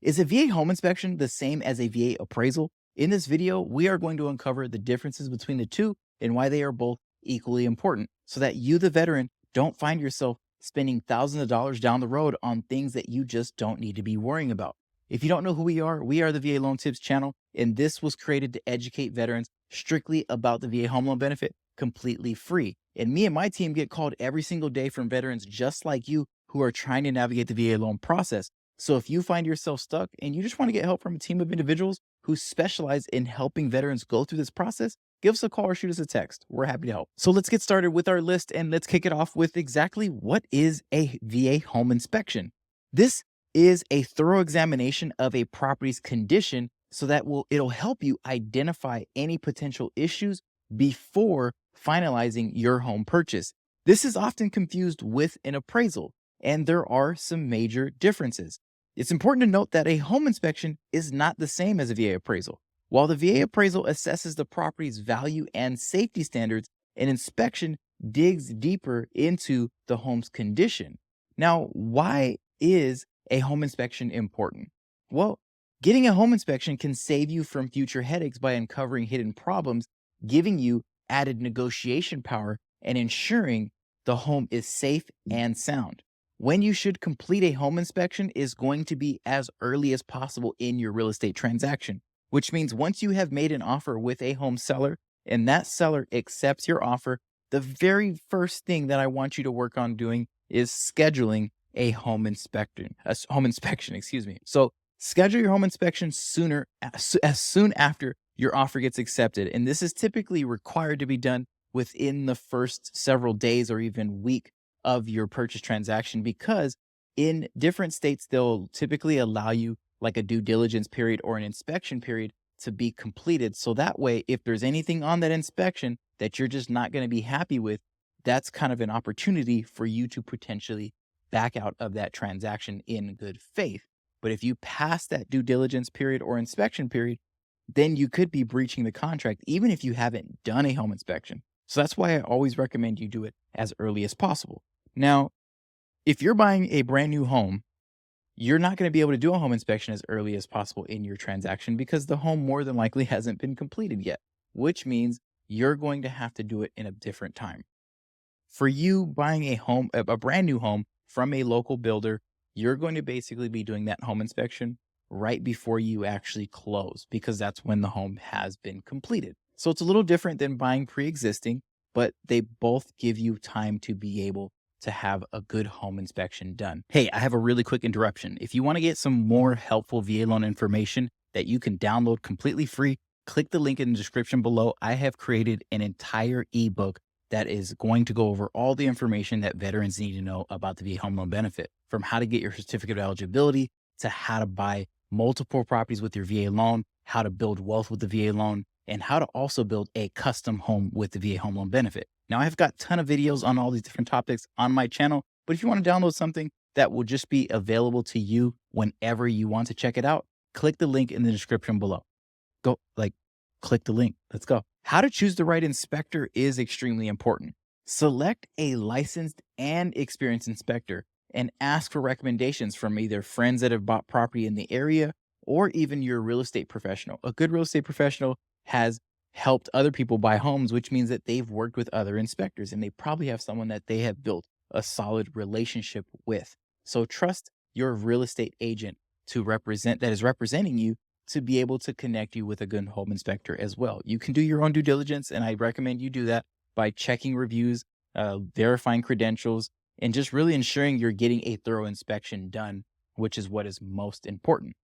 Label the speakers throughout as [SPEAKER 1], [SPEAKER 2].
[SPEAKER 1] Is a VA home inspection the same as a VA appraisal? In this video, we are going to uncover the differences between the two and why they are both equally important so that you, the veteran, don't find yourself spending thousands of dollars down the road on things that you just don't need to be worrying about. If you don't know who we are the VA Loan Tips channel, and this was created to educate veterans strictly about the VA home loan benefit completely free. And me and my team get called every single day from veterans just like you who are trying to navigate the VA loan process. So if you find yourself stuck and you just want to get help from a team of individuals who specialize in helping veterans go through this process, give us a call or shoot us a text. We're happy to help. So let's get started with our list and let's kick it off with exactly what is a VA home inspection. This is a thorough examination of a property's condition so that it'll help you identify any potential issues before finalizing your home purchase. This is often confused with an appraisal, and there are some major differences. It's important to note that a home inspection is not the same as a VA appraisal. While the VA appraisal assesses the property's value and safety standards, an inspection digs deeper into the home's condition. Now, why is a home inspection important? Well, getting a home inspection can save you from future headaches by uncovering hidden problems, giving you added negotiation power, and ensuring the home is safe and sound. When you should complete a home inspection is going to be as early as possible in your real estate transaction, which means once you have made an offer with a home seller and that seller accepts your offer, the very first thing that I want you to work on doing is scheduling a home inspection, excuse me. So schedule your home inspection as soon after your offer gets accepted. And this is typically required to be done within the first several days or even week of your purchase transaction, because in different states, they'll typically allow you like a due diligence period or an inspection period to be completed. So that way, if there's anything on that inspection that you're just not going to be happy with, that's kind of an opportunity for you to potentially back out of that transaction in good faith. But if you pass that due diligence period or inspection period, then you could be breaching the contract, even if you haven't done a home inspection. So that's why I always recommend you do it as early as possible. Now, if you're buying a brand new home, you're not going to be able to do a home inspection as early as possible in your transaction because the home more than likely hasn't been completed yet, which means you're going to have to do it in a different time. For you buying a brand new home from a local builder, you're going to basically be doing that home inspection right before you actually close because that's when the home has been completed. So it's a little different than buying pre-existing, but they both give you time to be able to have a good home inspection done. Hey, I have a really quick interruption. If you want to get some more helpful VA loan information that you can download completely free, click the link in the description below. I have created an entire ebook that is going to go over all the information that veterans need to know about the VA home loan benefit, from how to get your certificate of eligibility to how to buy multiple properties with your VA loan, how to build wealth with the VA loan, and how to also build a custom home with the VA home loan benefit. Now, I've got a ton of videos on all these different topics on my channel, but if you want to download something that will just be available to you whenever you want to check it out, click the link in the description below. Click the link. Let's go. How to choose the right inspector is extremely important. Select a licensed and experienced inspector and ask for recommendations from either friends that have bought property in the area or even your real estate professional. A good real estate professional has helped other people buy homes, which means that they've worked with other inspectors and they probably have someone that they have built a solid relationship with. So trust your real estate agent that is representing you to be able to connect you with a good home inspector as well. You can do your own due diligence, and I recommend you do that by checking reviews, verifying credentials, and just really ensuring you're getting a thorough inspection done, which is what is most important.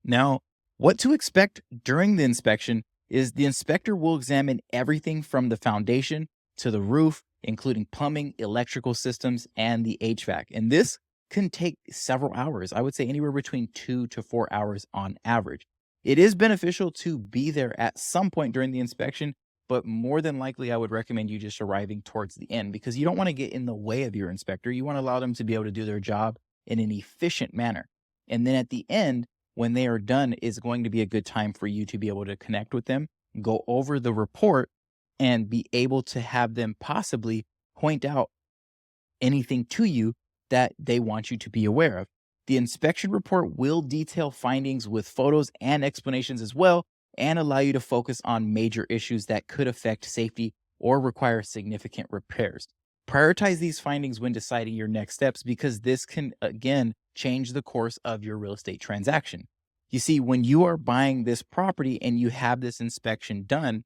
[SPEAKER 1] Now, what to expect during the inspection is the inspector will examine everything from the foundation to the roof, including plumbing, electrical systems, and the HVAC. And this can take several hours. I would say anywhere between 2 to 4 hours on average. It is beneficial to be there at some point during the inspection, but more than likely, I would recommend you just arriving towards the end because you don't want to get in the way of your inspector. You want to allow them to be able to do their job in an efficient manner. And then at the end, when they are done, is going to be a good time for you to be able to connect with them, go over the report, and be able to have them possibly point out anything to you that they want you to be aware of. The inspection report will detail findings with photos and explanations as well, and allow you to focus on major issues that could affect safety or require significant repairs. Prioritize these findings when deciding your next steps because this can, again, change the course of your real estate transaction. You see, when you are buying this property and you have this inspection done,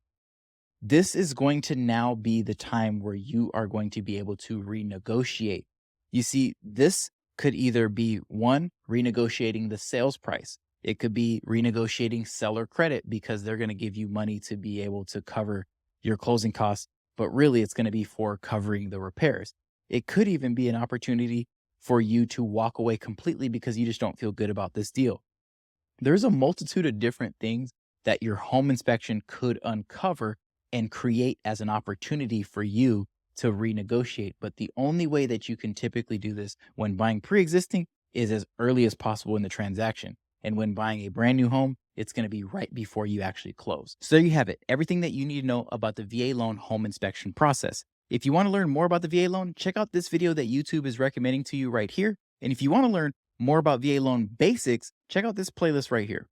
[SPEAKER 1] this is going to now be the time where you are going to be able to renegotiate. You see, this could either be one, renegotiating the sales price. It could be renegotiating seller credit because they're going to give you money to be able to cover your closing costs, but really it's going to be for covering the repairs. It could even be an opportunity for you to walk away completely because you just don't feel good about this deal. There's a multitude of different things that your home inspection could uncover and create as an opportunity for you to renegotiate. But the only way that you can typically do this when buying pre-existing is as early as possible in the transaction. And when buying a brand new home, it's going to be right before you actually close. So there you have it. Everything that you need to know about the VA loan home inspection process. If you want to learn more about the VA loan, check out this video that YouTube is recommending to you right here. And if you want to learn more about VA loan basics, check out this playlist right here.